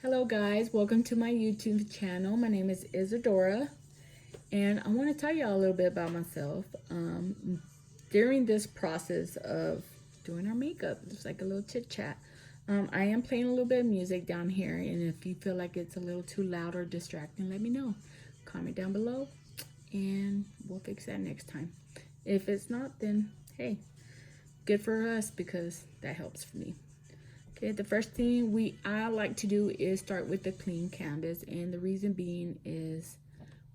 Hello guys, welcome to my YouTube channel. My name is Isadora and I want to tell y'all a little bit about myself. During this process of doing our makeup, it's like a little chit chat. I am playing a little bit of music down here, and if you feel like it's a little too loud or distracting, let me know. Comment down below and we'll fix that next time. If it's not, then hey, good for us because that helps for me. Okay, the first thing I like to do is start with the clean canvas, and the reason being is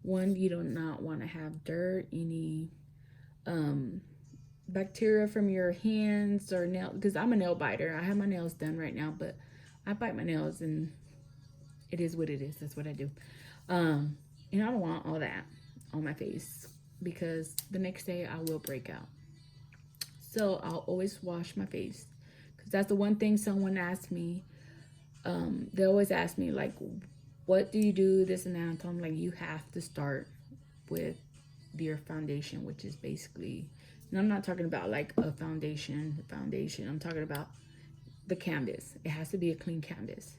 one, you do not want to have dirt, any bacteria from your hands or nail, because I'm a nail biter. I have my nails done right now, but I bite my nails and it is what it is. That's what I do. And I don't want all that on my face because the next day I will break out. So I'll always wash my face. That's the one thing someone asked me. They always ask me, like, what do you do, this and that. And I tell them, like, you have to start with your foundation, which is basically, and I'm not talking about like a foundation. I'm talking about the canvas. It has to be a clean canvas.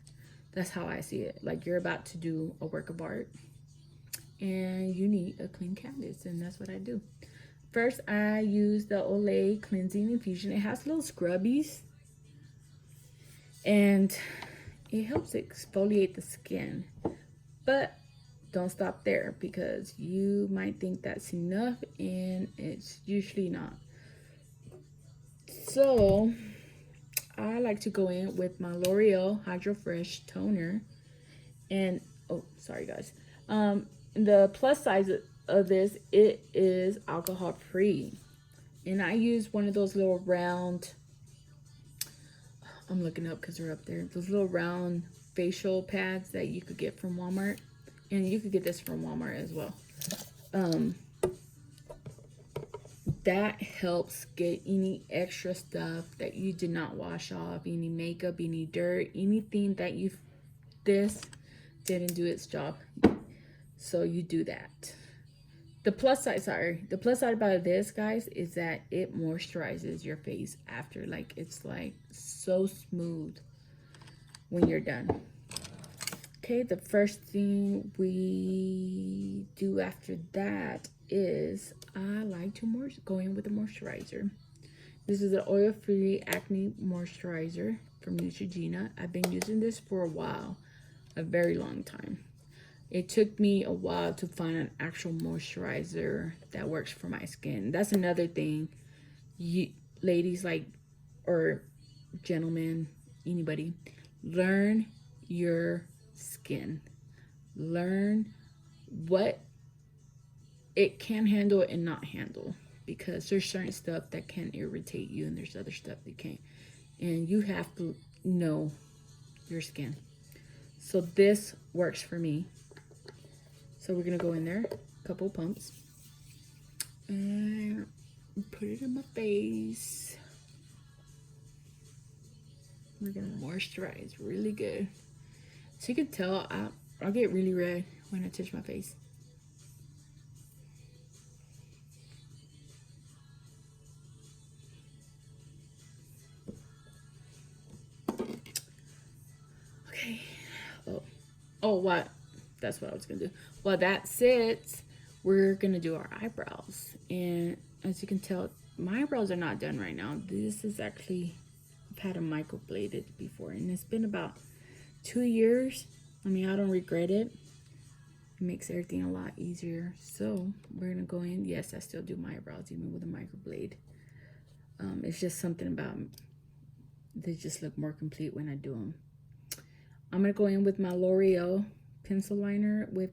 That's how I see it. Like, you're about to do a work of art and you need a clean canvas, and that's what I do. First, I use the Olay Cleansing Infusion. It has little scrubbies and it helps exfoliate the skin, but don't stop there because you might think that's enough and it's usually not. So I like to go in with my L'Oreal Hydro Fresh toner, and oh, sorry guys, the plus side of this, it is alcohol free, and I use one of those little round, I'm looking up because they're up there, those little round facial pads that you could get from Walmart, and you could get this from Walmart as well. That helps get any extra stuff that you did not wash off, any makeup, any dirt, anything that this didn't do its job. So you do that. The plus side about this, guys, is that it moisturizes your face after. Like, it's like so smooth when you're done. Okay, the first thing we do after that is I like to go in with a moisturizer. This is an oil-free acne moisturizer from Neutrogena. I've been using this for a while, a very long time. It took me a while to find an actual moisturizer that works for my skin. That's another thing, you ladies, like, or gentlemen, anybody, learn your skin. Learn what it can handle and not handle, because there's certain stuff that can irritate you and there's other stuff that can't, and you have to know your skin. So this works for me. So we're gonna go in there, a couple pumps, and put it in my face. We're gonna moisturize really good. So you can tell I'll get really red when I touch my face. Okay. Oh, what? That's what I was gonna do. While that sits, we're gonna do our eyebrows. And as you can tell, my eyebrows are not done right now. This is actually, I've had them microbladed before, and it's been about 2 years. I mean, I don't regret it. It makes everything a lot easier. So we're gonna go in. Yes, I still do my eyebrows even with a microblade. It's just something about they just look more complete when I do them. I'm gonna go in with my L'Oreal pencil liner with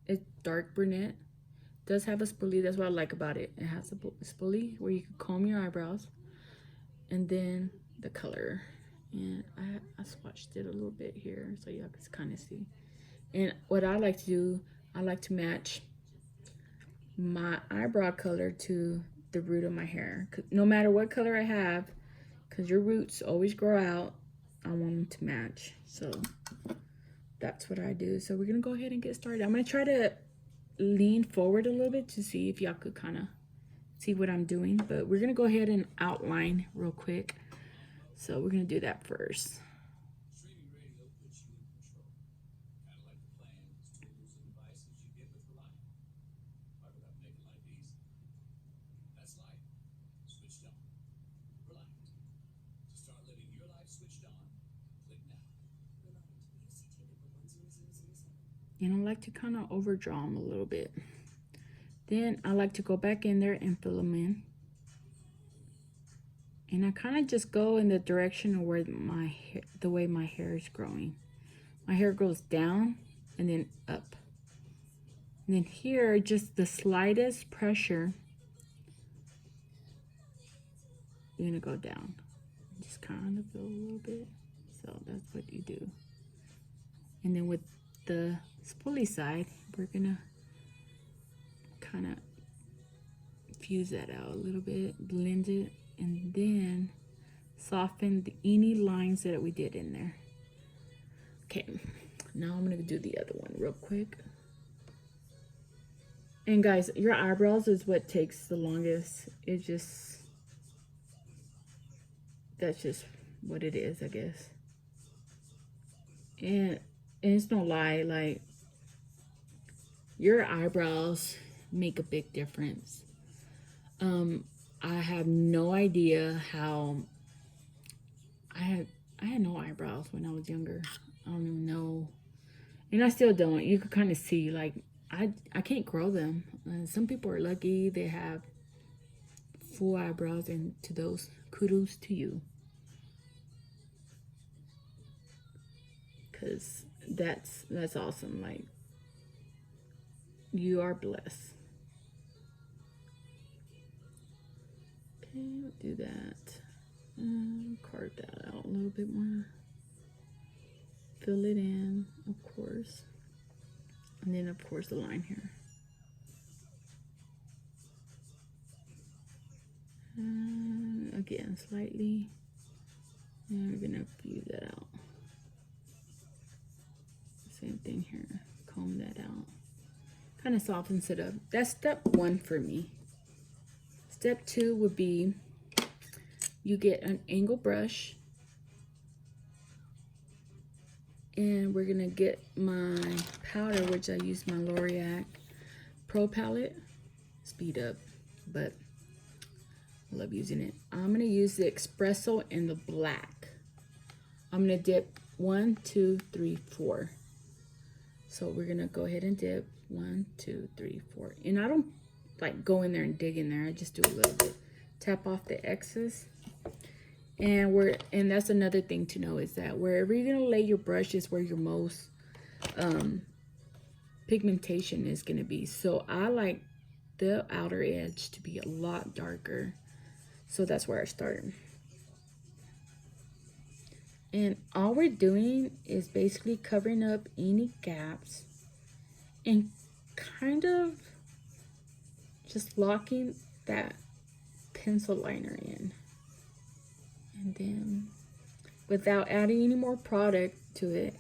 a dark brunette. It does have a spoolie. That's what I like about it. It has a spoolie where you can comb your eyebrows, and then the color. And I swatched it a little bit here so y'all can kind of see. And what I like to do, I like to match my eyebrow color to the root of my hair. No matter what color I have, because your roots always grow out, I want them to match. So that's what I do. So we're gonna go ahead and get started. I'm gonna try to lean forward a little bit to see if y'all could kind of see what I'm doing, but we're gonna go ahead and outline real quick. So we're gonna do that first. And I like to kind of overdraw them a little bit. Then I like to go back in there and fill them in. And I kind of just go in the direction of where my hair, the way my hair is growing. My hair goes down and then up. And then here, just the slightest pressure, you're gonna go down. Just kind of go a little bit. So that's what you do. And then with the spoolie side, we're gonna kind of fuse that out a little bit, blend it, and then soften any lines that we did in there. Okay, now I'm gonna do the other one real quick. And guys, your eyebrows is what takes the longest. It just, that's just what it is, I guess. And it's no lie, like, your eyebrows make a big difference. I have no idea how I had no eyebrows when I was younger. I don't even know, and I still don't. You could kind of see, like, I can't grow them. Some people are lucky they have full eyebrows, and to those, kudos to you, because that's awesome. Like, you are blessed. Okay, we'll do that. Carve that out a little bit more. Fill it in, of course. And then, of course, the line here. Again, slightly. And we're going to fuse that out. Same thing here. Comb that out. Kind of softens it up. That's step one for me. Step two would be you get an angle brush. And we're going to get my powder, which I use my L'Oreal Pro palette. Speed up, but I love using it. I'm going to use the espresso in the black. I'm going to dip 1, 2, 3, 4. So we're going to go ahead and dip 1, 2, 3, 4. And I don't like go in there and dig in there. I just do a little bit. Tap off the excess. And that's another thing to know, is that wherever you're going to lay your brush is where your most pigmentation is going to be. So I like the outer edge to be a lot darker. So that's where I start. And all we're doing is basically covering up any gaps and kind of just locking that pencil liner in. And then without adding any more product to it,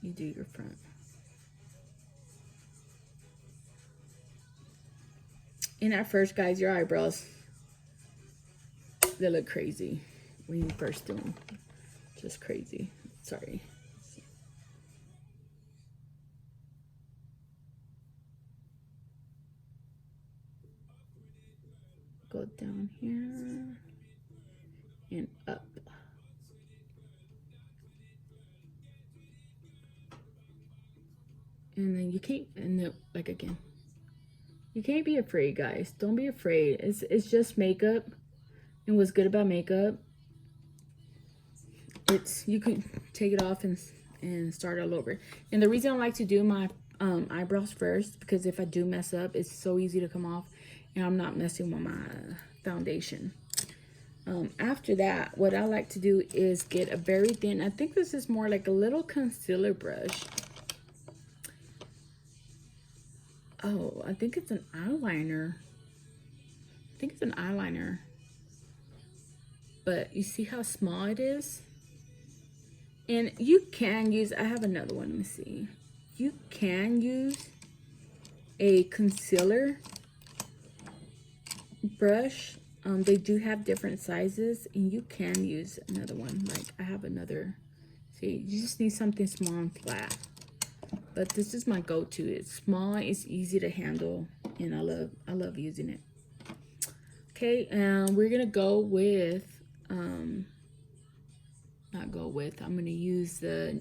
you do your front. And at first, guys, your eyebrows, they look crazy when you first do them. Just crazy. Sorry. Go down here and up. And then you can't, and then, like, again, you can't be afraid, guys. Don't be afraid. It's just makeup. And what's good about makeup, you can take it off and start all over. And the reason I like to do my eyebrows first, because if I do mess up, it's so easy to come off, and I'm not messing with my foundation. After that, what I like to do is get a very thin, I think this is more like a little concealer brush. Oh, I think it's an eyeliner. I think it's an eyeliner. But you see how small it is? And you can use, I have another one, let me see. You can use a concealer brush. They do have different sizes, and you can use another one. Like, I have another. See, you just need something small and flat. But this is my go-to. It's small, it's easy to handle, and I love using it. Okay, we're gonna go with I'm gonna use the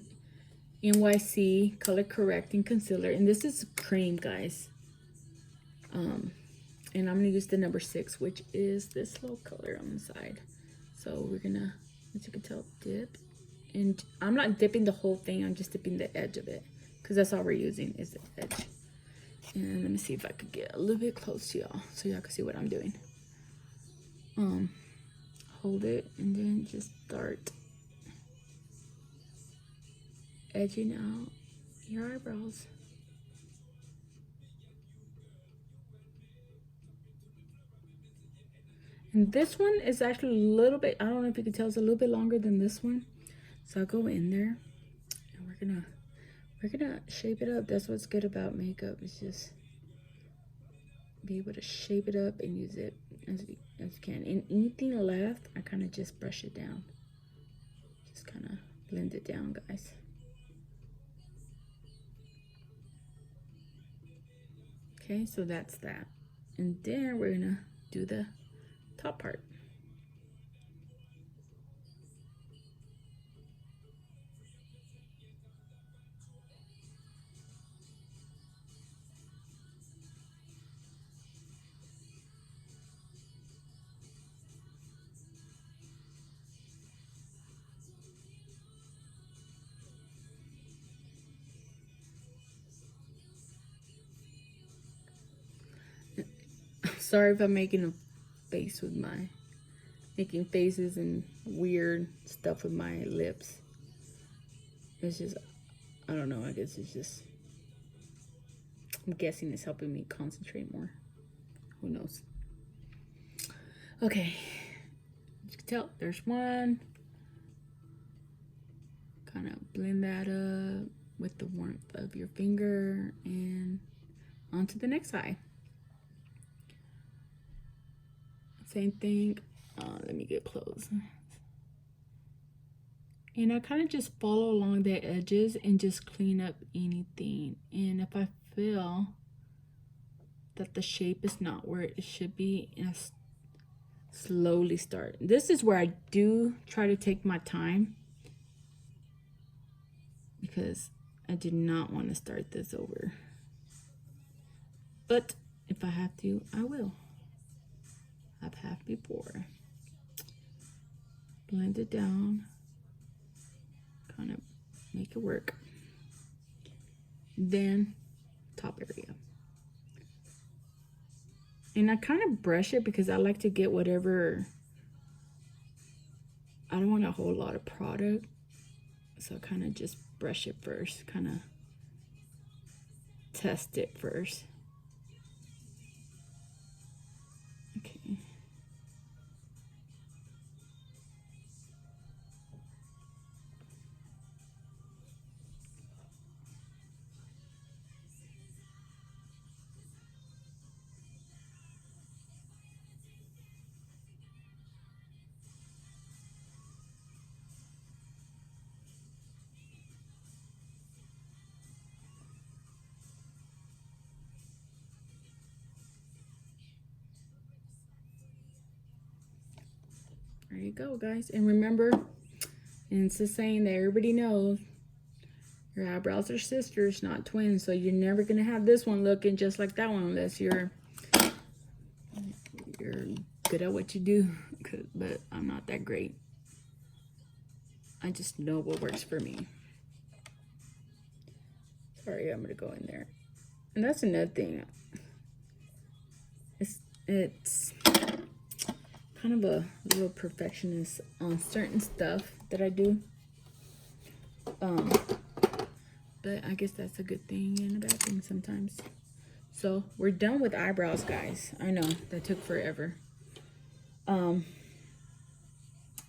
NYC Color Correcting Concealer. And this is cream, guys. And I'm going to use the number 6, which is this little color on the side. So we're going to, as you can tell, dip. And I'm not dipping the whole thing. I'm just dipping the edge of it. Because that's all we're using is the edge. And let me see if I could get a little bit close to y'all so y'all can see what I'm doing. Hold it and then just start edging out your eyebrows. And this one is actually a little bit, I don't know if you can tell, it's a little bit longer than this one. So I'll go in there and we're gonna shape it up. That's what's good about makeup, is just be able to shape it up and use it as you can. And anything left, I kind of just brush it down. Just kind of blend it down, guys. Okay, so that's that. And then we're gonna do the top part. Sorry if I'm making a face with making faces and weird stuff with my lips. It's just, I don't know, I guess it's just, I'm guessing it's helping me concentrate more. Who knows? Okay, as you can tell, there's one. Kind of blend that up with the warmth of your finger and onto the next eye. Same thing. Let me get close. And I kind of just follow along the edges and just clean up anything. And if I feel that the shape is not where it should be, I slowly start. This is where I do try to take my time, because I did not want to start this over. But if I have to, I will. I've had before. Blend it down. Kind of make it work. Then top area. And I kind of brush it because I like to get whatever. I don't want a whole lot of product. So I kind of just brush it first. Kind of test it first. Okay. There you go, guys. And remember, and it's the saying that everybody knows, your eyebrows are sisters, not twins. So you're never going to have this one looking just like that one unless you're good at what you do. But I'm not that great. I just know what works for me. Sorry, I'm going to go in there. And that's another thing. It's kind of a little perfectionist on certain stuff that I do. But I guess that's a good thing and a bad thing sometimes. So we're done with eyebrows, guys. I know that took forever.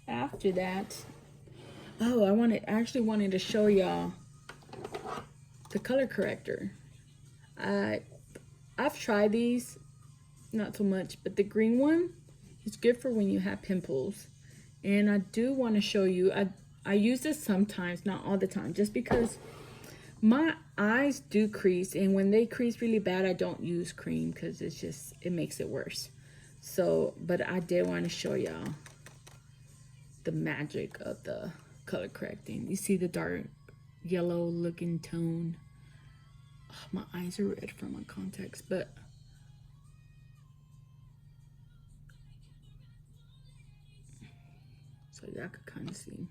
After that, oh, I actually wanted to show y'all the color corrector. I've tried these, not so much, but the green one is good for when you have pimples. And I do want to show you, I use this sometimes, not all the time, just because my eyes do crease, and when they crease really bad, I don't use cream because it makes it worse. So, but I did want to show y'all the magic of the color correcting. You see the dark yellow looking tone. Oh, my eyes are red from my contacts, but so y'all could kind of see.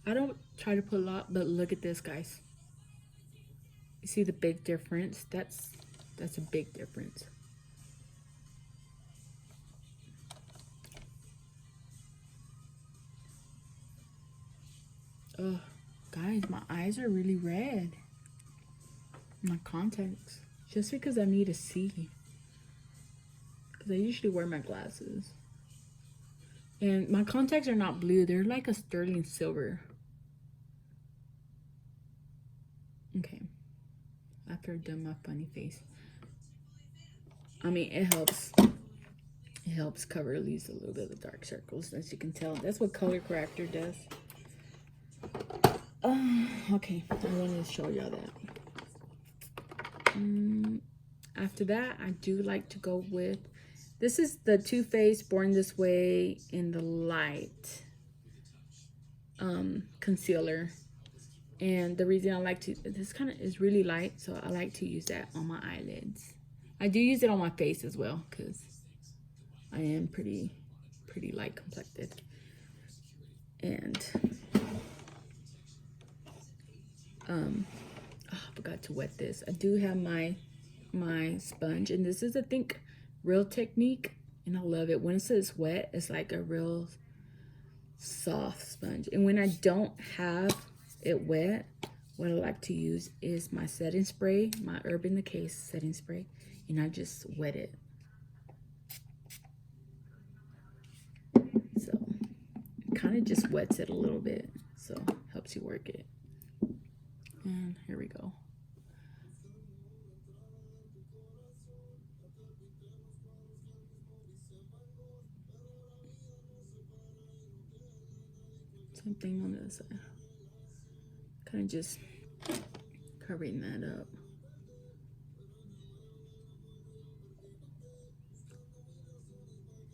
I don't try to put a lot, but look at this, guys. You see the big difference? That's a big difference. Oh, guys, my eyes are really red. My contacts. Just because I need to see. Because I usually wear my glasses. And my contacts are not blue. They're like a sterling silver. Okay. After I've done my funny face. I mean, it helps. It helps cover at least a little bit of the dark circles, as you can tell. That's what color corrector does. Okay, I wanted to show y'all that. After that, I do like to go with, this is the Too Faced Born This Way in the light concealer. And the reason I like to, this kind of is really light, so I like to use that on my eyelids. I do use it on my face as well, because I am pretty light complected. And I forgot to wet this. I do have my sponge, and this is, I think, Real Technique, and I love it. When it says wet, it's like a real soft sponge. And when I don't have it wet, what I like to use is my setting spray, my Herb in the Case setting spray, and I just wet it. So it kind of just wets it a little bit, so helps you work it. And here we go. Same thing on the other side. Kind of just covering that up.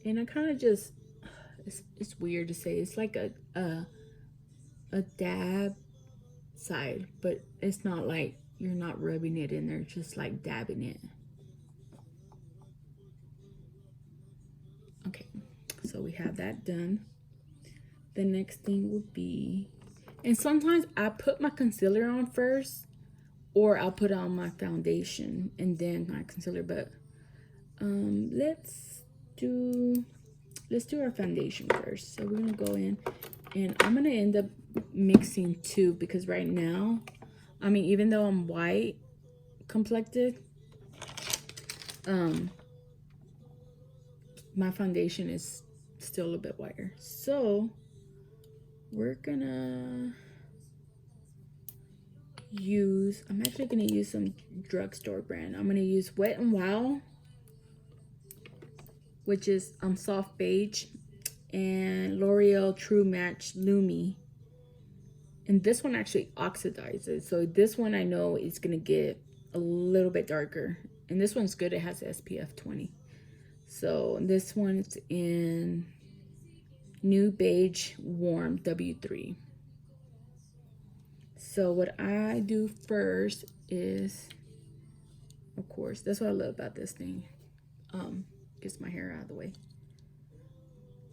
And I kind of just, it's weird to say, it's like a dab side, but it's not like you're not rubbing it in there, just like dabbing it. Okay, so we have that done. The next thing would be, and sometimes I put my concealer on first, or I'll put on my foundation and then my concealer, but let's do our foundation first. So we're gonna go in, and I'm gonna end up mixing two, because right now, I mean, even though I'm white complected, my foundation is still a bit whiter. So we're gonna use, I'm actually gonna use some drugstore brand. I'm gonna use Wet n Wild, which is soft beige, and L'Oreal True Match Lumi. And this one actually oxidizes, so this one I know is gonna get a little bit darker. And this one's good, it has SPF 20. So this one is in New Beige Warm W3. So what I do first is, of course, that's what I love about this thing. Gets my hair out of the way.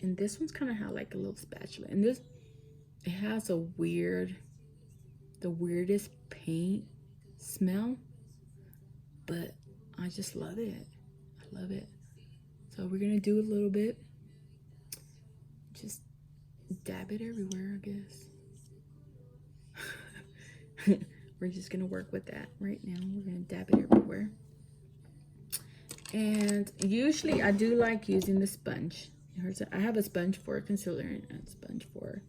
And this one's kind of had like a little spatula. And this, it has the weirdest paint smell, but I just love it. I love it. So we're gonna do a little bit. Just dab it everywhere, I guess. We're just gonna work with that right now. We're gonna dab it everywhere. And usually I do like using the sponge. I have a sponge for concealer and a sponge for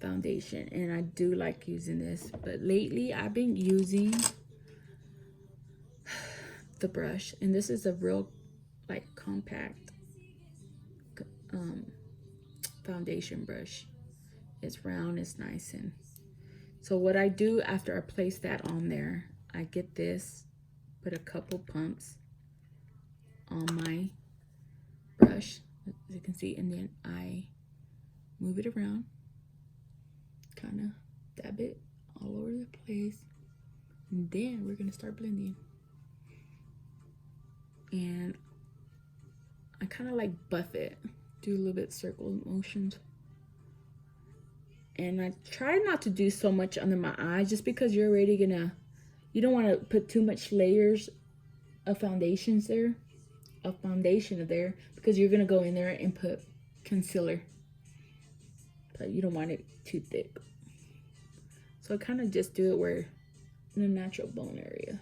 foundation, and I do like using this. But lately I've been using the brush, and this is a real like compact foundation brush. It's round, it's nice. And so what I do after I place that on there, I get this, put a couple pumps on my brush, as you can see, and then I move it around, kind of dab it all over the place, and then we're gonna start blending. And I kind of like buff it, do a little bit circle motions. And I try not to do so much under my eyes, just because you're already gonna, you don't want to put too much layers of foundation there, because you're gonna go in there and put concealer, but you don't want it too thick. So I kind of just do it where in the natural bone area.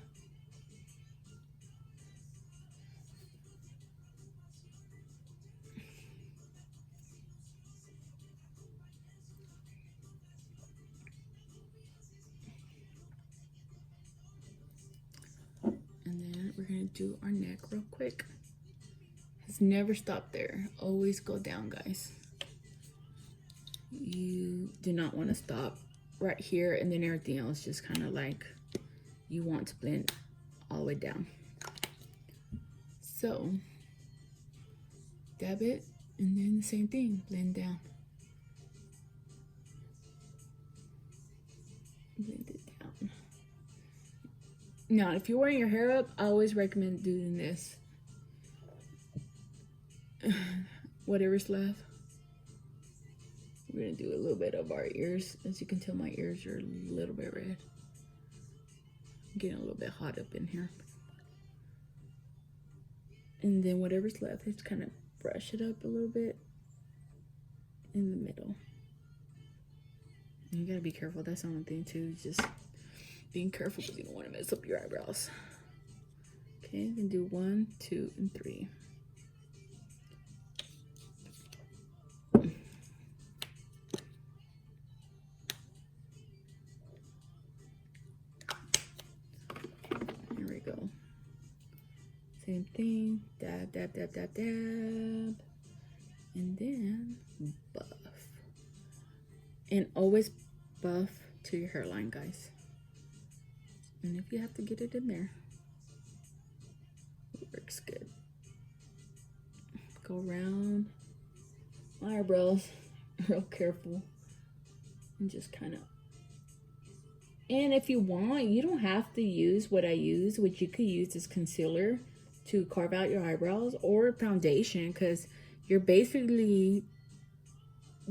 And then we're gonna do our neck real quick. It's never stop there. Always go down, guys. You do not want to stop right here, and then everything else just kind of like you want to blend all the way down. So dab it, and then the same thing, blend down. Blend it down. Now, if you're wearing your hair up, I always recommend doing this. Whatever's left. We're gonna do a little bit of our ears. As you can tell, my ears are a little bit red. I'm getting a little bit hot up in here. And then whatever's left, just kind of brush it up a little bit in the middle. And you gotta be careful. That's the only thing too. Just being careful because you don't want to mess up your eyebrows. Okay, then do 1, 2, and 3. Here we go. Same thing. Dab, dab, dab, dab, dab. And then buff. And always buff to your hairline, guys. And if you have to get it in there, it works good. Go around my eyebrows, real careful, and just kind of. And if you want, you don't have to use what I use. What you could use is concealer to carve out your eyebrows, or foundation, because you're basically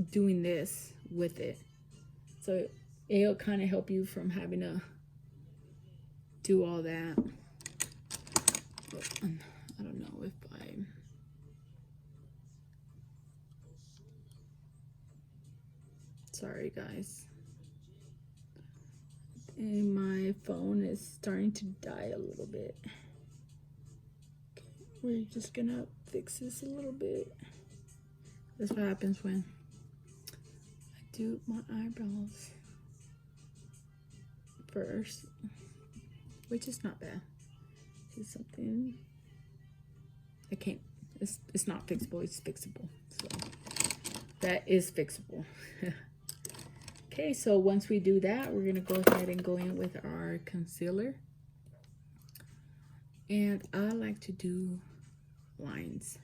doing this with it. So it'll kind of help you from having to do all that. I don't know if sorry guys. And my phone is starting to die a little bit. Okay, we're just gonna fix this a little bit. That's what happens when I do my eyebrows first, which is not bad. This is something I can't, it's not fixable, it's fixable. So that is fixable. Okay, so once we do that, we're gonna go ahead and go in with our concealer. And I like to do lines.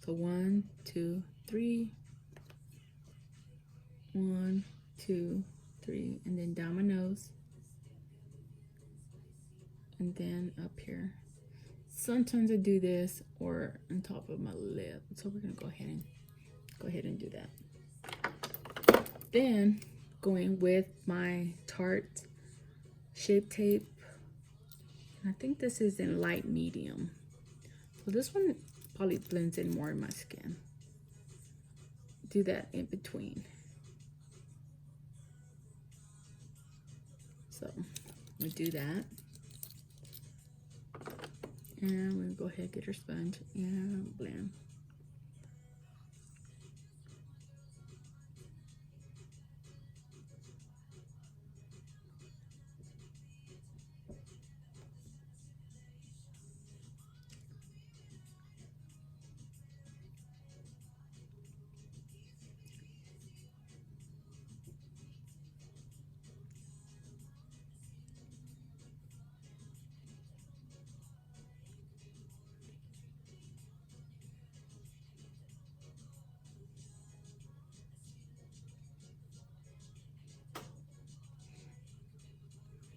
So 1, 2, 3. 1, 2, 3, and then down my nose. And then up here. Sometimes I do this or on top of my lip. So we're gonna go ahead and do that. Then going with my Tarte Shape Tape. And I think this is in light medium. So this one probably blends in more in my skin. Do that in between. So we do that. And we'll go ahead and get our sponge and blend.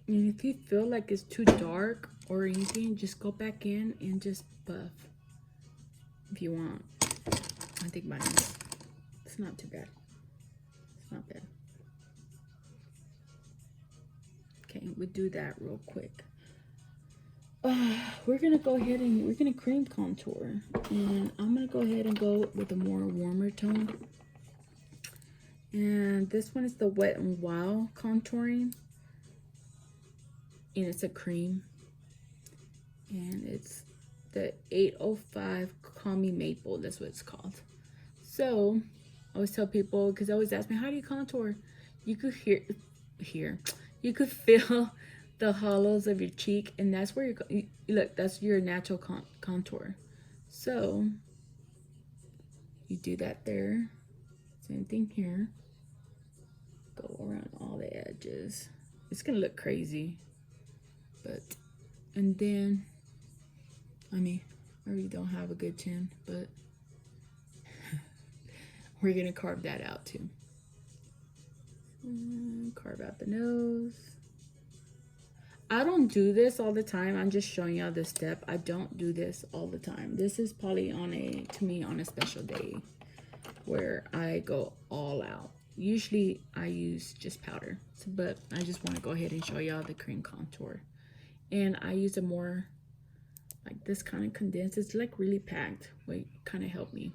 And if you feel like it's too dark or anything, just go back in and just buff if you want. I think mine is, it's not too bad. It's not bad. Okay, we do that real quick. We're gonna go ahead and we're gonna cream contour, and I'm gonna go ahead and go with a more warmer tone. And this one is the Wet n Wild contouring, and it's a cream, and it's the 805 Call Me Maple. That's what it's called. So I always tell people, because they always ask me, how do you contour? You could hear, you could feel the hollows of your cheek, and that's where you look. That's your natural contour. So you do that there. Same thing here. Go around all the edges. It's gonna look crazy, but and then I mean, I really don't have a good chin, but we're gonna carve that out too. Carve out the nose. I don't do this all the time. I'm just showing y'all this step. I don't do this all the time. This is probably to me on a special day where I go all out. Usually I use just powder, but I just want to go ahead and show y'all the cream contour. And I use a more like this kind of condensed. It's like really packed. Wait, kind of help me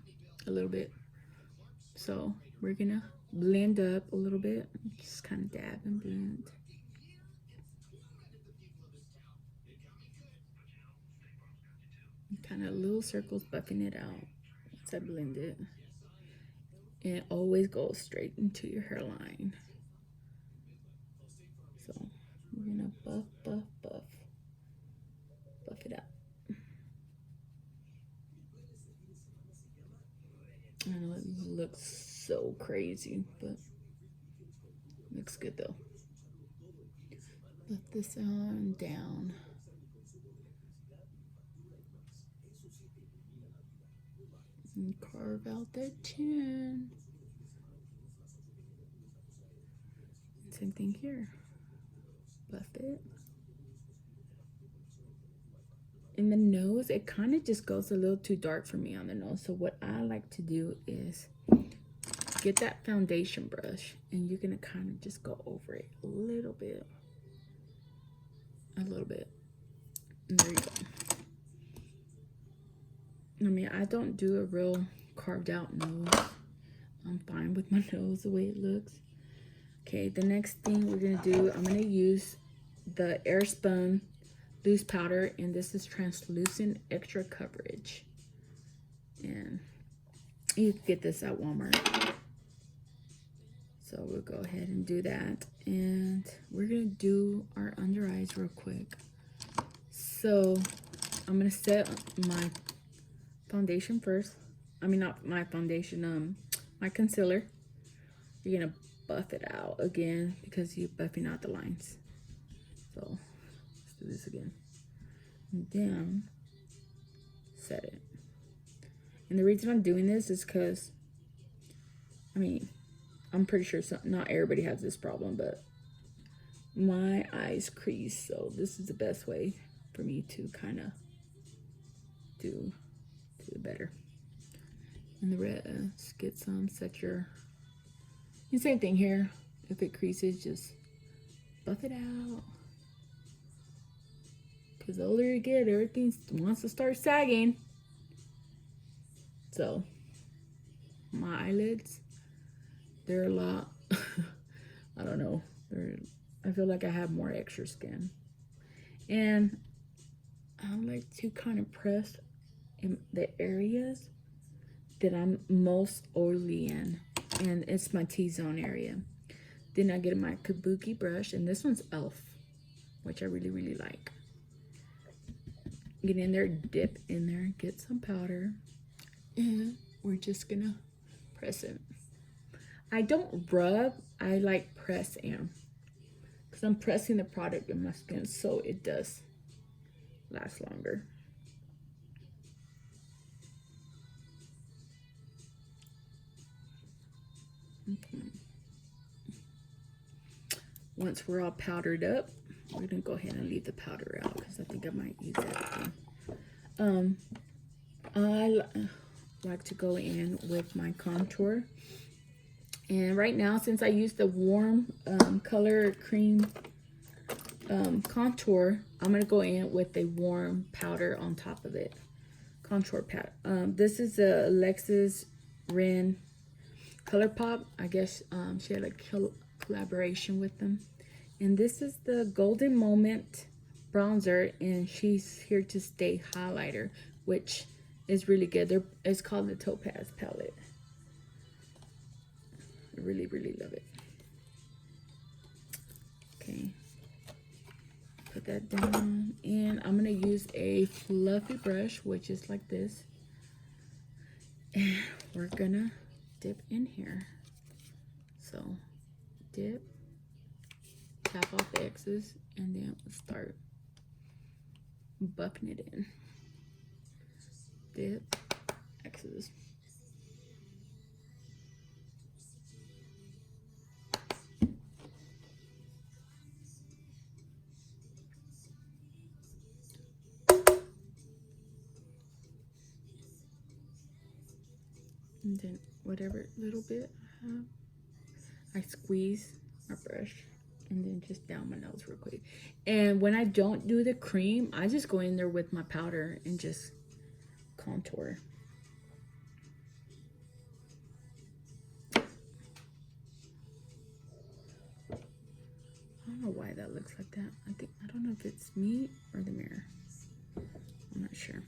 a little bit. So we're gonna blend up a little bit. Just kind of dab and blend. Kind of little circles, buffing it out once I blend it. And it always goes straight into your hairline. So we're gonna buff it out. I know it looks so crazy, but looks good though. Buff this on down. And carve out that chin. Same thing here. Buff it. In the nose, it kind of just goes a little too dark for me on the nose. So what I like to do is get that foundation brush, and you're gonna kind of just go over it a little bit. A little bit. And there you go. I mean, I don't do a real carved out nose. I'm fine with my nose the way it looks. Okay, the next thing we're gonna do, I'm gonna use the Airspun loose powder, and this is translucent extra coverage. And you can get this at Walmart. So we'll go ahead and do that. And we're gonna do our under eyes real quick. So I'm gonna set my foundation first. I mean, not my foundation, my concealer. You're gonna buff it out again because you're buffing out the lines. So let's do this again. And then set it. And the reason I'm doing this is because, I mean, I'm pretty sure not everybody has this problem, but my eyes crease. So this is the best way for me to kind of do it better. And the rest, get some, set your, and same thing here. If it creases, just buff it out. Because the older you get, everything wants to start sagging. So my eyelids, they're a lot, I don't know, I feel like I have more extra skin. And I like to kind of press in the areas that I'm most oily in, and it's my T-zone area. Then I get my kabuki brush, and this one's e.l.f., which I really, really like. Get in there, dip in there, get some powder, and we're just gonna press it. I don't rub, I like press in, because I'm pressing the product in my skin so it does last longer. Okay. Once we're all powdered up, we're we're gonna go ahead and leave the powder out because I think I might use that again. I like to go in with my contour. And right now, since I use the warm color cream contour, I'm going to go in with a warm powder on top of it. Contour powder. This is a Alexis Ren Color Pop. I guess she had a collaboration with them. And this is the Golden Moment bronzer, and She's Here to Stay highlighter, which is really good. It's called the Topaz palette. I really, really love it. Okay. Put that down, and I'm going to use a fluffy brush, which is like this. And we're going to dip in here. So, dip, tap off the excess, and then we'll start buffing it in. Dip, excess. And then whatever little bit I have, I squeeze my brush and then just down my nose real quick. And when I don't do the cream, I just go in there with my powder and just contour. I don't know why that looks like that. I don't know if it's me or the mirror. I'm not sure.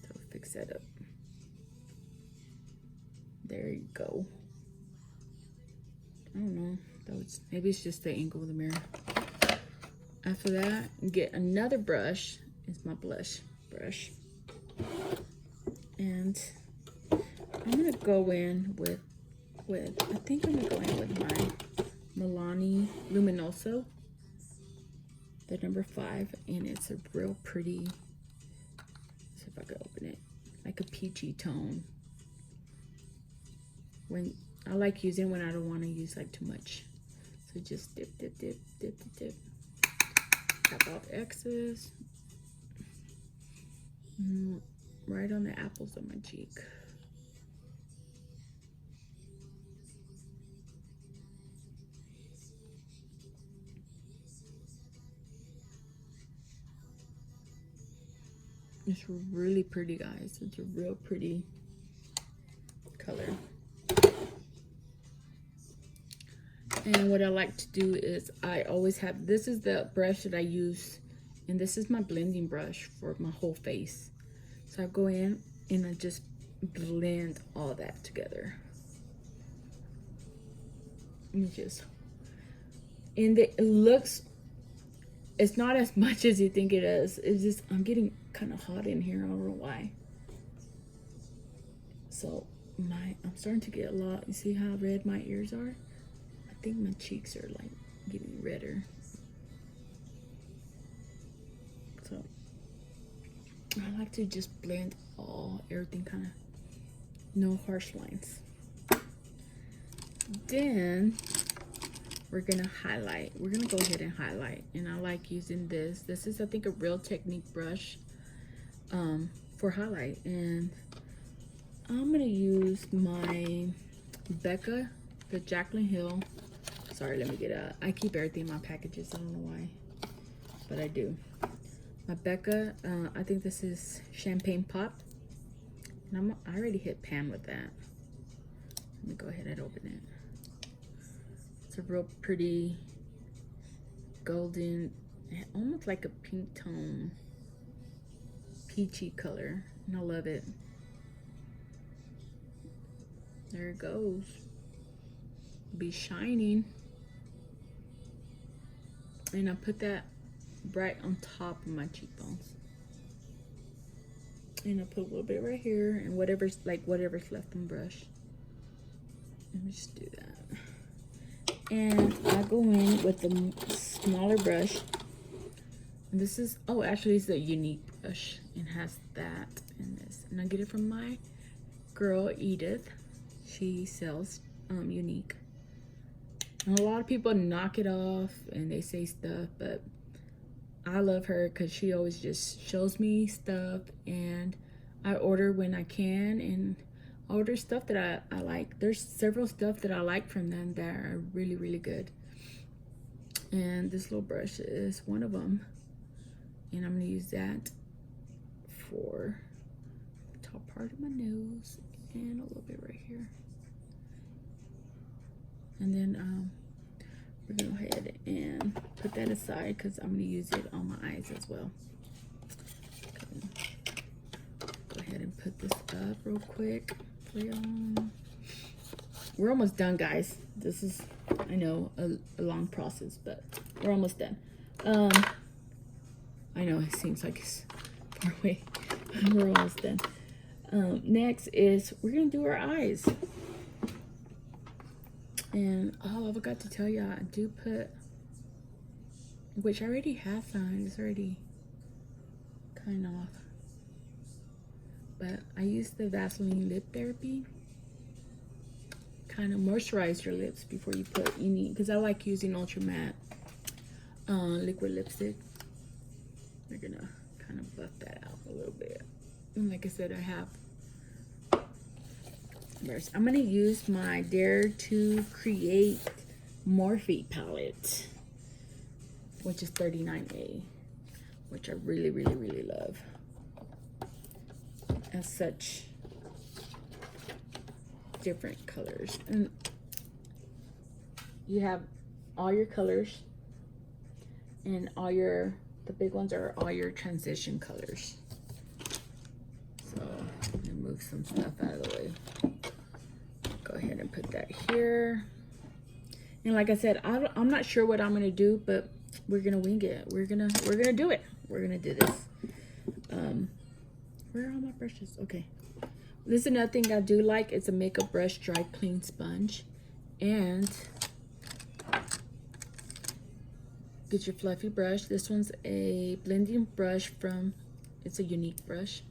So I'll fix that up. There you go. I don't know. Maybe it's just the angle of the mirror. After that, get another brush. It's my blush brush. And I'm gonna go in with I think I'm gonna go in with my Milani Luminoso, the number 5, and it's a real pretty, let's see if I can open it, like a peachy tone. When I like using when I don't want to use like too much. So just dip, dip, dip, dip, dip, dip. Tap off excess. Right on the apples of my cheek. It's really pretty, guys. It's a real pretty color. And what I like to do is I always have, this is the brush that I use, and this is my blending brush for my whole face. So I go in and I just blend all that together. And it looks, it's not as much as you think it is. It's just, I'm getting kind of hot in here. I don't know why. So I'm starting to get a lot. You see how red my ears are? I think my cheeks are like getting redder. So I like to just blend everything, kind of no harsh lines. Then we're gonna highlight. We're gonna go ahead and highlight, and I like using this. This is, I think, a Real Technique brush for highlight, and I'm gonna use my Becca, the Jaclyn Hill. Sorry, let me get I keep everything in my packages. I don't know why, but I do. My Becca, I think this is Champagne Pop. And I already hit pan with that. Let me go ahead and open it. It's a real pretty golden, almost like a pink tone, peachy color, and I love it. There it goes. Be shining. And I put that right on top of my cheekbones. And I put a little bit right here, and whatever's left on the brush. Let me just do that. And I go in with the smaller brush. And this is, oh, actually it's a Unique brush. It has that and this. And I get it from my girl Edith. She sells Unique. And a lot of people knock it off and they say stuff, but I love her because she always just shows me stuff, and I order when I can, and I order stuff that I like. There's several stuff that I like from them that are really, really good. And this little brush is one of them. And I'm going to use that for the top part of my nose and a little bit right here. And then we're going to go ahead and put that aside because I'm going to use it on my eyes as well. Okay. Go ahead and put this up real quick for y'all. We're almost done, guys. This is, I know, a long process, but we're almost done. I know it seems like it's far away. We're almost done. Next is we're gonna do our eyes. And oh, I forgot to tell you, I do put, which I already have some. It's already kind of off. But I use the Vaseline Lip Therapy. Kind of moisturize your lips before you put any, because I like using ultra matte liquid lipstick. We're gonna kind of buff that out a little bit. And like I said, I have first, I'm gonna use my Dare to Create Morphe palette, which is 39A, which I really, really, really love. As such different colors, and you have all your colors, and all your, the big ones are all your transition colors. So I'm gonna move some stuff out of the way. Go ahead and put that here. And like I said, I'm not sure what I'm gonna do, but we're gonna wing it. We're gonna do it. We're gonna do this. Where are all my brushes? Okay. This is another thing I do like. It's a makeup brush dry clean sponge. And get your fluffy brush. This one's a blending brush from, it's a Unique brush.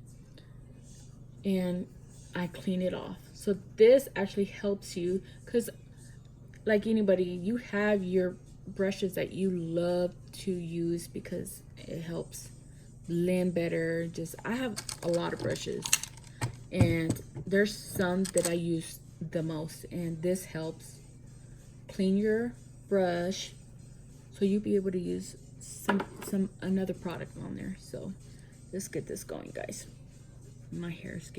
And I clean it off. So this actually helps you, because like anybody, you have your brushes that you love to use because it helps blend better. Just, I have a lot of brushes, and there's some that I use the most, and this helps clean your brush so you'll be able to use another product on there. So let's get this going, guys. My hair is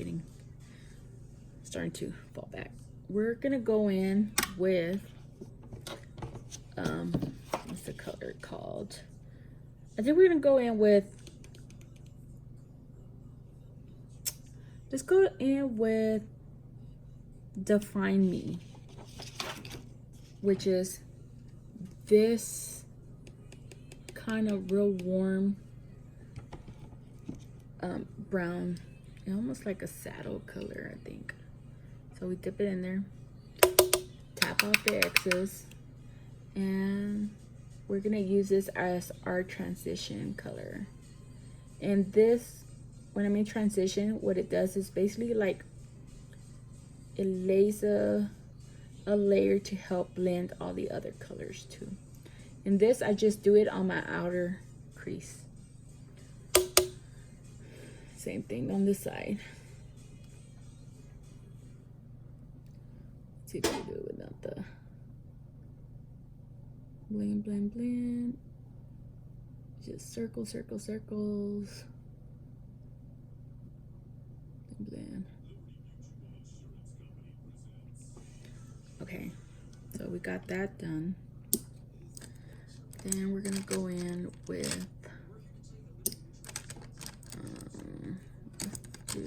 starting to fall back. We're gonna go in with what's the color called? I think we're gonna go in with, let's go in with Define Me, which is this kind of real warm brown, almost like a saddle color, I think. So we dip it in there, tap off the excess, and we're gonna use this as our transition color. And this, when I mean transition, what it does is basically like it lays a layer to help blend all the other colors too. And this, I just do it on my outer crease. Same thing on this side. Let's see if I can do it without the blend, blend, blend. Just circle, circle, circles. Blend. Okay, so we got that done. Then we're gonna go in with let's do,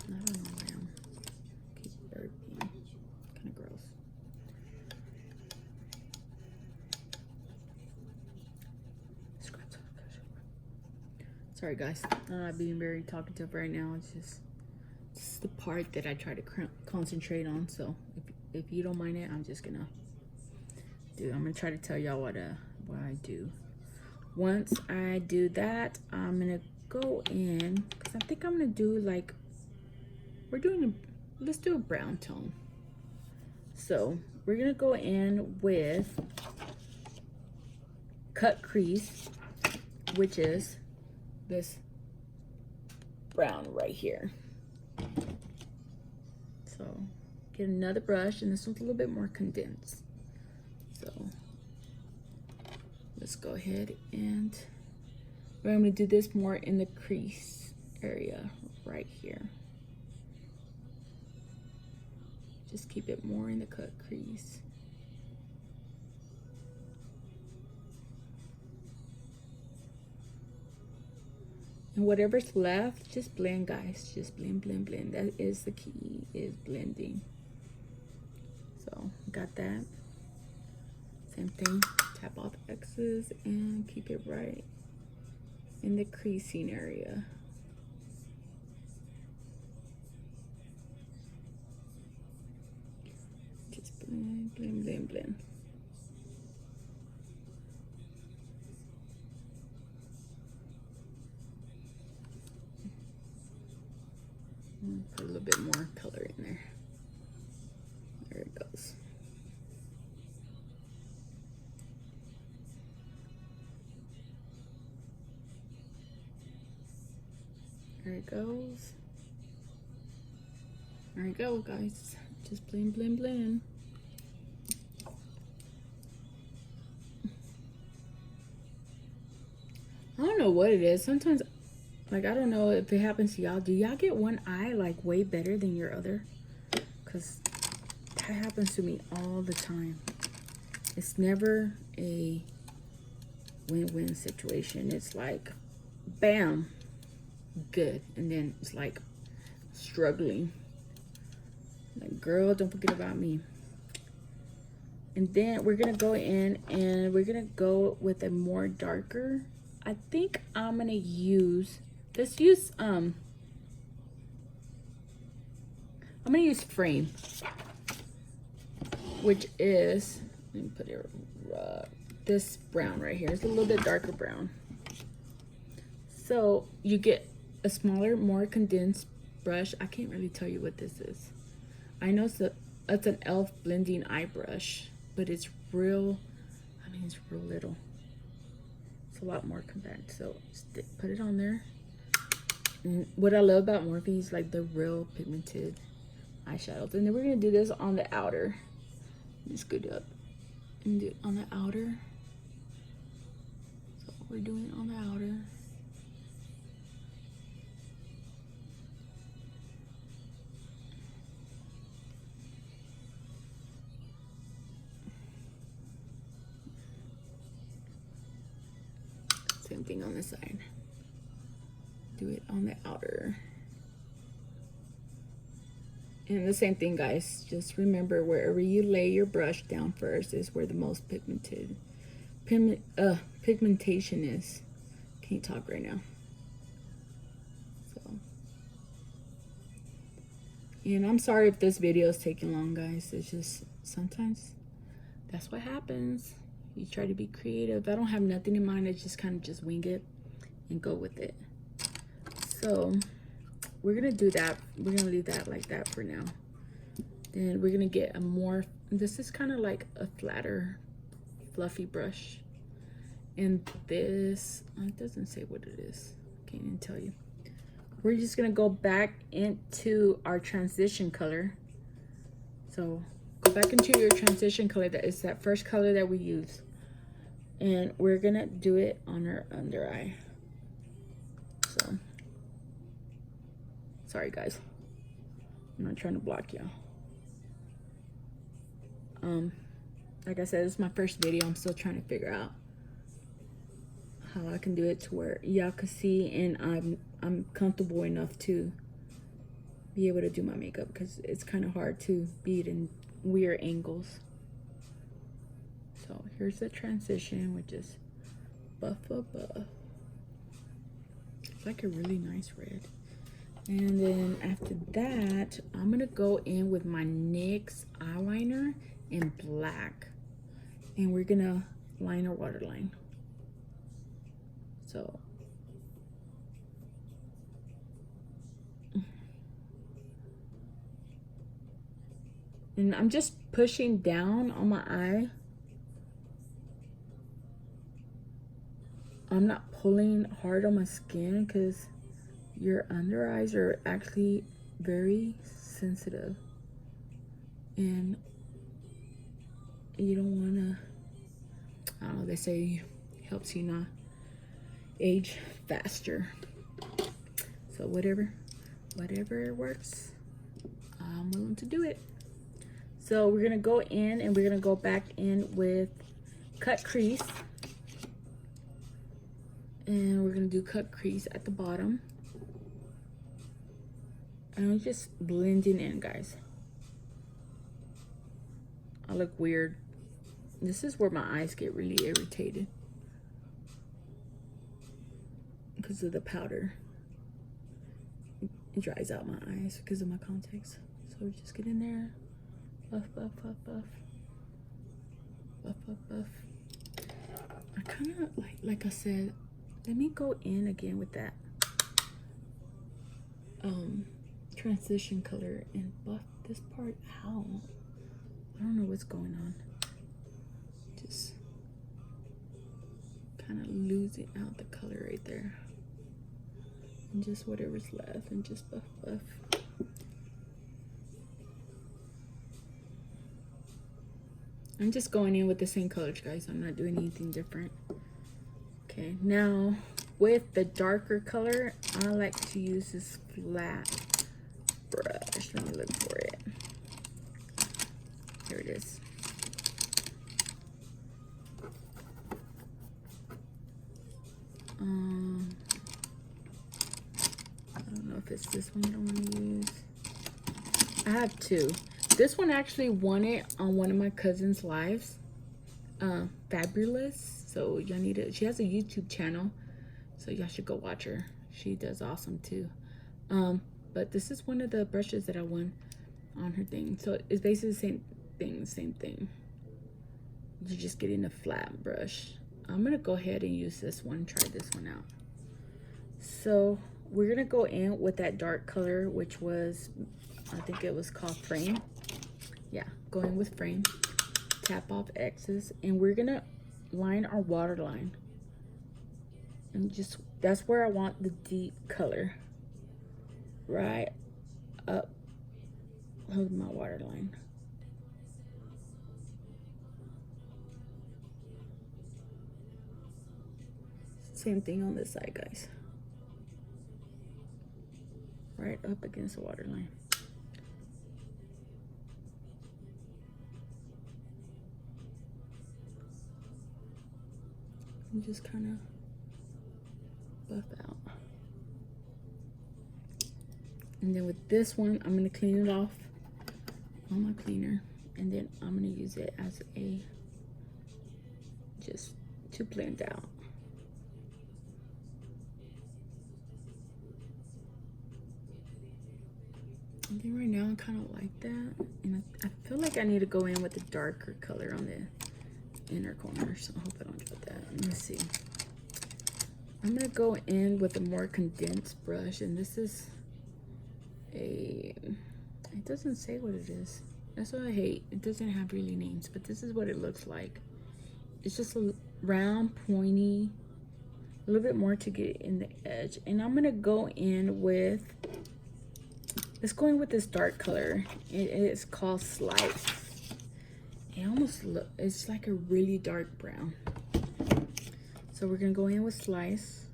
I don't know why I'm keep burping. Kind of gross. Sorry guys, I'm not being very talkative right now. It's just the part that I try to concentrate on. So if you don't mind it, I'm just gonna try to tell y'all what I do. Once I do that, I'm gonna go in, because I think I'm gonna do like, let's do a brown tone. So we're gonna go in with cut crease, which is this brown right here. So get another brush, and this one's a little bit more condensed. So let's go ahead and we're going to do this more in the crease area right here. Just keep it more in the cut crease. And whatever's left, just blend, guys. Just blend, blend, blend. That is the key, is blending. So got that. Same thing. Tap off X's and keep it right in the creasing area. Just blend, blend, blend, blend. Put a little bit more color in there. There it goes. There it goes. There you go, guys. Just blend, blend, blend. I don't know what it is. Sometimes, like, I don't know if it happens to y'all. Do y'all get one eye, like, way better than your other? Because that happens to me all the time. It's never a win-win situation. It's like, bam, good. And then it's like struggling. Like, girl, don't forget about me. And then we're going to go in and we're going to go with a more darker. I think I'm going to use, let's use, I'm going to use Frame, which is, let me put it, this brown right here. It's a little bit darker brown. So you get a smaller, more condensed brush. I can't really tell you what this is. I know it's an e.l.f. blending eye brush, but it's real, I mean, it's real little. It's a lot more compact. So put it on there. And what I love about Morphe is like the real pigmented eyeshadows. And then we're gonna do this on the outer. Just scoot up and do it on the outer. So we're doing it on the outer. Same thing on this side. Do it on the outer. And the same thing, guys. Just remember, wherever you lay your brush down first is where the most pigmentation is. Can't talk right now. So, and I'm sorry if this video is taking long, guys. It's just sometimes that's what happens. You try to be creative. I don't have nothing in mind. I just kind of just wing it and go with it. So we're gonna do that. We're gonna leave that like that for now. Then we're gonna get a more, this is kind of like a flatter, fluffy brush. And this, it doesn't say what it is. Can't even tell you. We're just gonna go back into our transition color. So go back into your transition color. That is that first color that we use. And we're gonna do it on our under eye. So, sorry guys, I'm not trying to block y'all. Like I said, this is my first video. I'm still trying to figure out how I can do it to where y'all can see, and I'm comfortable enough to be able to do my makeup, because it's kind of hard to be it in weird angles. So here's the transition, which is buff of buff. It's like a really nice red. And then after that, I'm gonna go in with my NYX eyeliner in black, and we're gonna line our waterline. So And I'm just pushing down on my eye. I'm not pulling hard on my skin because your under eyes are actually very sensitive. And you don't want to, I don't know, they say it helps you not age faster. So whatever works, I'm willing to do it. So we're gonna go in and we're gonna go back in with cut crease. And we're gonna do cut crease at the bottom. And I'm just blending in, guys. I look weird. This is where my eyes get really irritated because of the powder. It dries out my eyes because of my contacts. So we just get in there, buff, buff, buff, buff, buff, buff, buff. I kind of like I said, let me go in again with that transition color and buff this part out. I don't know what's going on. Just kind of losing out the color right there. And just whatever's left, and just buff, buff. I'm just going in with the same colors, guys. I'm not doing anything different. Okay, now with the darker color, I like to use this flat brush. Let me look for it. Here it is. I don't know if it's this one that I want to use. I have two. This one actually won it on one of my cousin's lives. Fabulous. So y'all need to, she has a YouTube channel, so y'all should go watch her. She does awesome too. But this is one of the brushes that I won on her thing. So it's basically the same thing. You're just getting a flat brush. I'm gonna go ahead and use this one, try this one out. So we're gonna go in with that dark color, which was, I think it was called Frame. Yeah, go in with Frame. Tap off X's, and we're gonna line our waterline. And just, that's where I want the deep color. Right up of my waterline. Same thing on this side, guys. Right up against the waterline. And just kind of buff out. And then with this one, I'm going to clean it off on my cleaner. And then I'm going to use it as a, just to blend out. And then right now I kind of like that. And I feel like I need to go in with the darker color on the inner corner. So I hope I don't drop that. Let me see. I'm going to go in with a more condensed brush. And this is it doesn't say what it is. That's what I hate. It doesn't have really names, but this is what it looks like. It's just a round, pointy, a little bit more to get in the edge. And I'm gonna go in with, let's go in with this dark color. It is called Slice. It almost look, it's like a really dark brown. So we're gonna go in with Slice,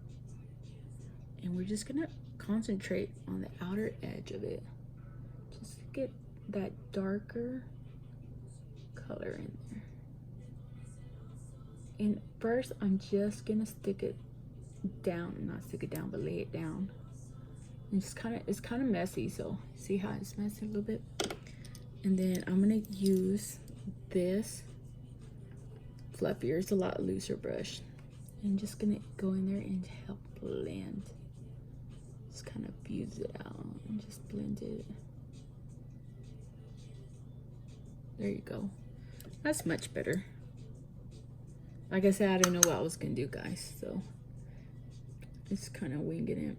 and we're just gonna concentrate on the outer edge of it, just to get that darker color in there. And first I'm just gonna stick it down, not stick it down, but lay it down. And just kind of, it's kind of messy, so see how it's messy a little bit. And then I'm gonna use this fluffier, it's a lot looser brush, and just gonna go in there and help blend. Just kind of fuse it out and just blend it. There you go. That's much better. Like I said, I didn't know what I was gonna do, guys, so it's kind of winging it.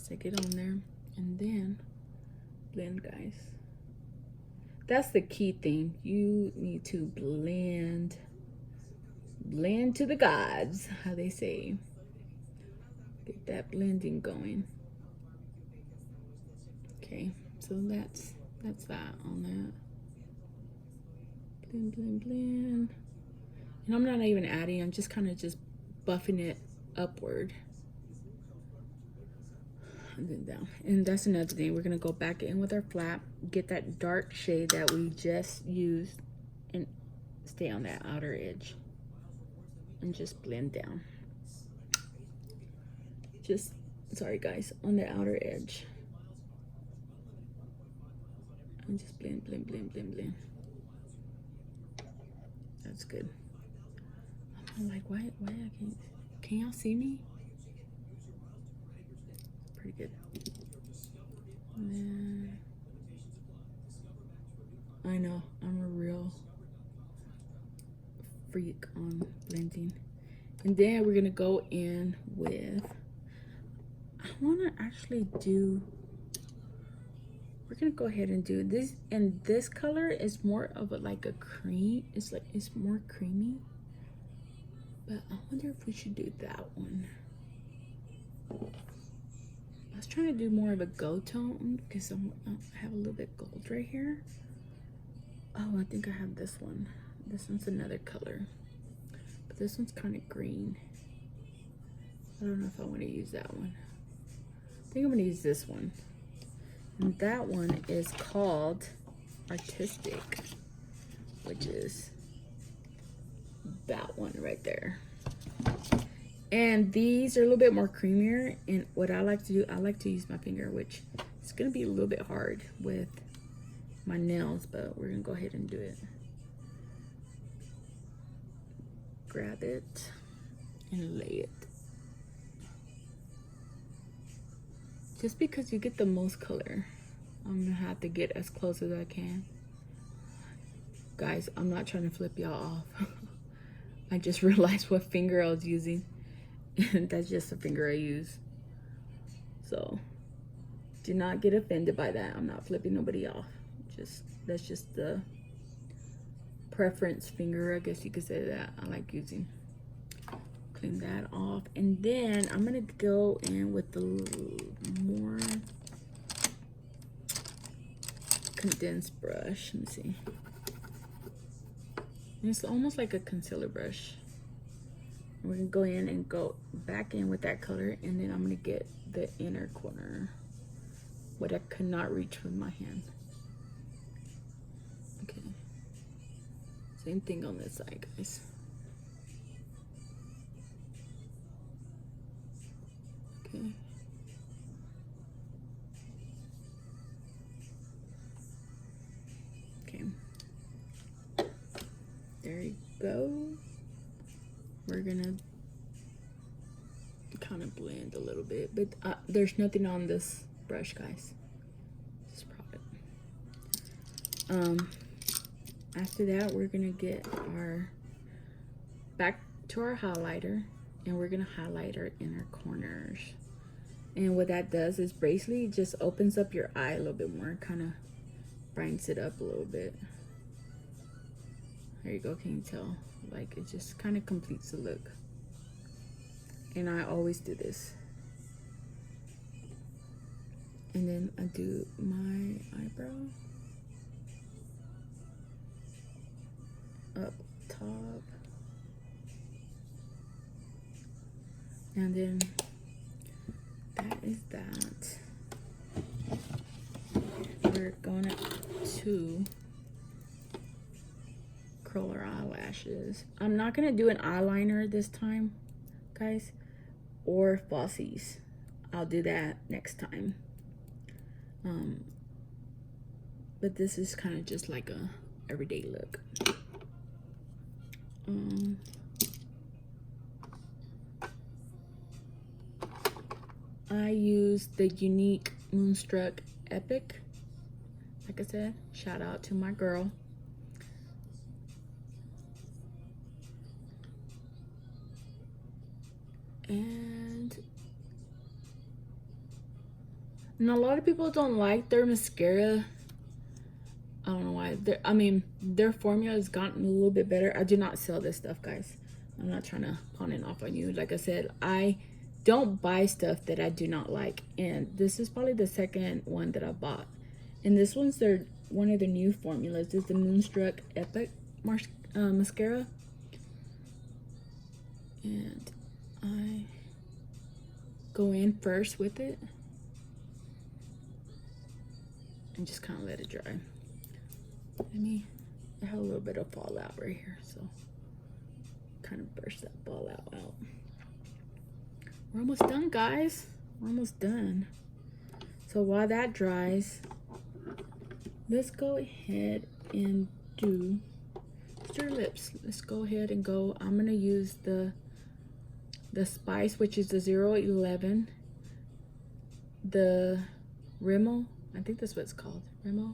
Stick it on there and then blend, guys. That's the key thing. You need to blend to the gods, how they say. Get that blending going. Okay, so that's that on that. Blend, blend, blend. And I'm not even adding, I'm just kind of just buffing it upward. And then down. And that's another thing. We're gonna go back in with our flap, get that dark shade that we just used, and stay on that outer edge. And just blend down. Just, sorry guys, on the outer edge. And just blend, blend, blend, blend, blend. That's good. I'm like, why I can y'all see me? Pretty good. And then, I know, I'm a real freak on blending. And then we're gonna go in with, I wanna actually do, we're gonna go ahead and do this, and this color is more of a, like a cream. It's like, it's more creamy, but I wonder if we should do that one. I was trying to do more of a gold tone because I have a little bit gold right here. Oh, I think I have this one. This one's another color, but this one's kind of green. I don't know if I want to use that one. I think I'm gonna use this one. And that one is called Artistic, which is that one right there. And these are a little bit more creamier. And what I like to do, I like to use my finger, which is gonna be a little bit hard with my nails, but we're gonna go ahead and do it. Grab it and lay it. Just because you get the most color, I'm gonna have to get as close as I can. Guys, I'm not trying to flip y'all off. I just realized what finger I was using. And that's just the finger I use. So do not get offended by that. I'm not flipping nobody off. That's just the preference finger, I guess you could say, that I like using. Clean that off, and then I'm gonna go in with the more condensed brush. Let me see. And it's almost like a concealer brush. We're gonna go in and go back in with that color, and then I'm gonna get the inner corner, what I could not reach with my hand. Okay. Same thing on this side, guys. Okay. Okay. There you go. We're gonna kind of blend a little bit, but there's nothing on this brush, guys. This product. After that, we're gonna get our back to our highlighter, and we're gonna highlight our inner corners. And what that does is basically just opens up your eye a little bit more, kind of brightens it up a little bit. There you go. Can you tell? Like, it just kind of completes the look. And I always do this. And then I do my eyebrow up top, and then that is that. We're going to curl our eyelashes. I'm not gonna do an eyeliner this time, guys, or falsies. I'll do that next time. But this is kind of just like a everyday look. I use the Unique Moonstruck Epic. Like I said, shout out to my girl. And And a lot of people don't like their mascara. I don't know why. I mean, their formula has gotten a little bit better. I do not sell this stuff, guys. I'm not trying to pawn it off on you. Like I said, I don't buy stuff that I do not like. And this is probably the second one that I bought. And this one's one of the new formulas. This is the Moonstruck Epic mascara. And I go in first with it. And just kind of let it dry. I have a little bit of fallout right here, so kind of burst that fallout out. We're almost done, guys. We're almost done. So while that dries, let's go ahead and do your lips. Let's go ahead and go. I'm gonna use the Spice, which is the 011, the Rimmel. I think that's what it's called, Rimmel.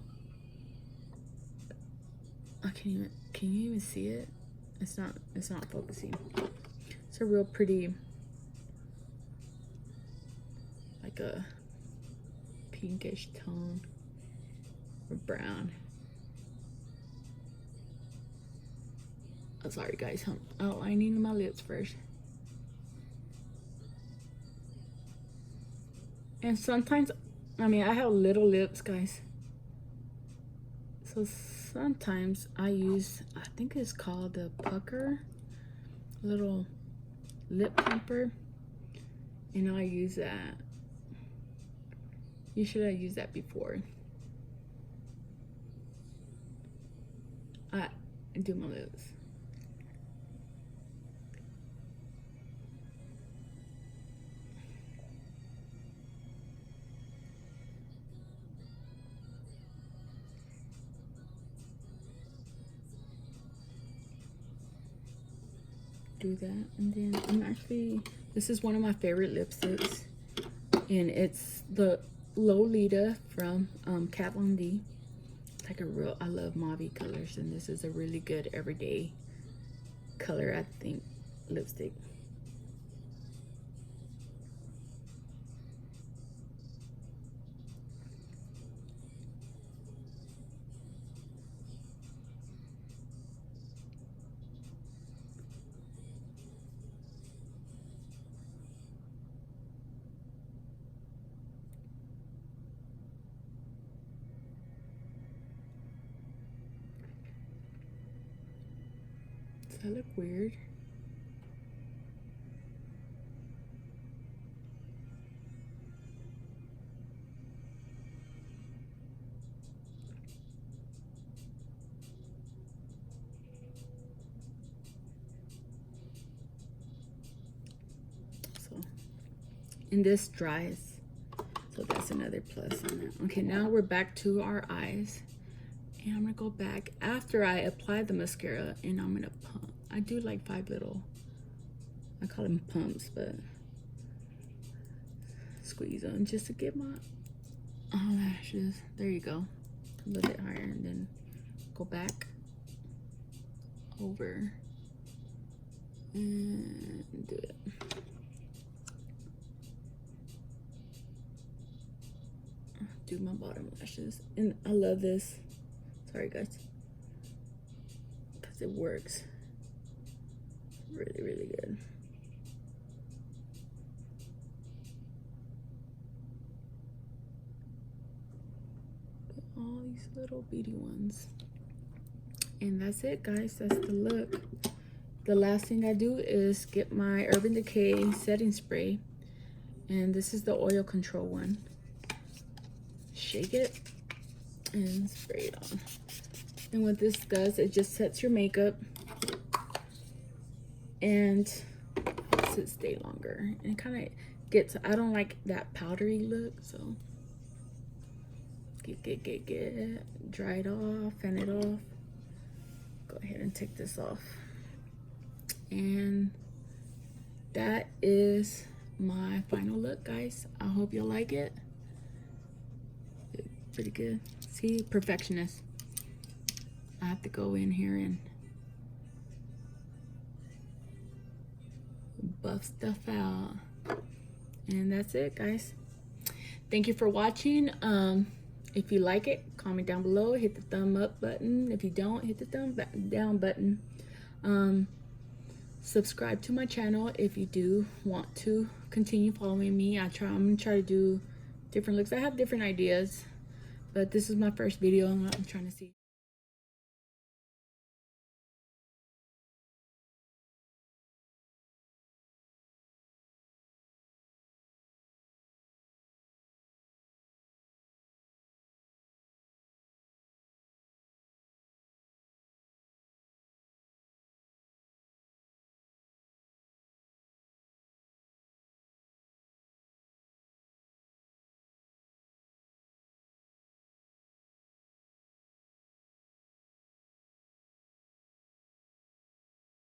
I can't even. Can you even see it? It's not focusing. It's a real pretty, like a pinkish tone or brown. Oh, sorry guys, I'm outlining my lips first. And sometimes, I mean, I have little lips, guys. So sometimes I use, I think it's called the pucker, little lip plumper, and I use that. You should have used that before. I do my lips. Do that, and then this is one of my favorite lipsticks, and it's the Lolita from Kat Von D. It's like I love mauve colors, and this is a really good everyday color, I think, lipstick. Does that look weird? So, and this dries, so that's another plus on that. Okay, now we're back to our eyes, and I'm gonna go back after I apply the mascara, and I'm gonna pump. I do like 5 little, I call them pumps, but squeeze on just to get my eyelashes. There you go, a little bit higher, and then go back over and do it. Do my bottom lashes, and I love this. Sorry guys, because it works really, really good. All these little beady ones, and that's it, guys. That's the look. The last thing I do is get my Urban Decay setting spray, and this is the oil control one. Shake it and spray it on. And what this does, it just sets your makeup and helps it stay longer. And it kind of gets, I don't like that powdery look, so get dry it off, fan it off. Go ahead and take this off. And that is my final look, guys. I hope you'll like it. Pretty good. See, perfectionist. I have to go in here and buff stuff out. And that's it, guys. thank you for watching. If you like it, comment down below, hit the thumb up button. If you don't, hit the thumb down button. Subscribe to my channel if you do want to continue following me. I'm gonna try to do different looks. I have different ideas, but this is my first video and I'm trying to see.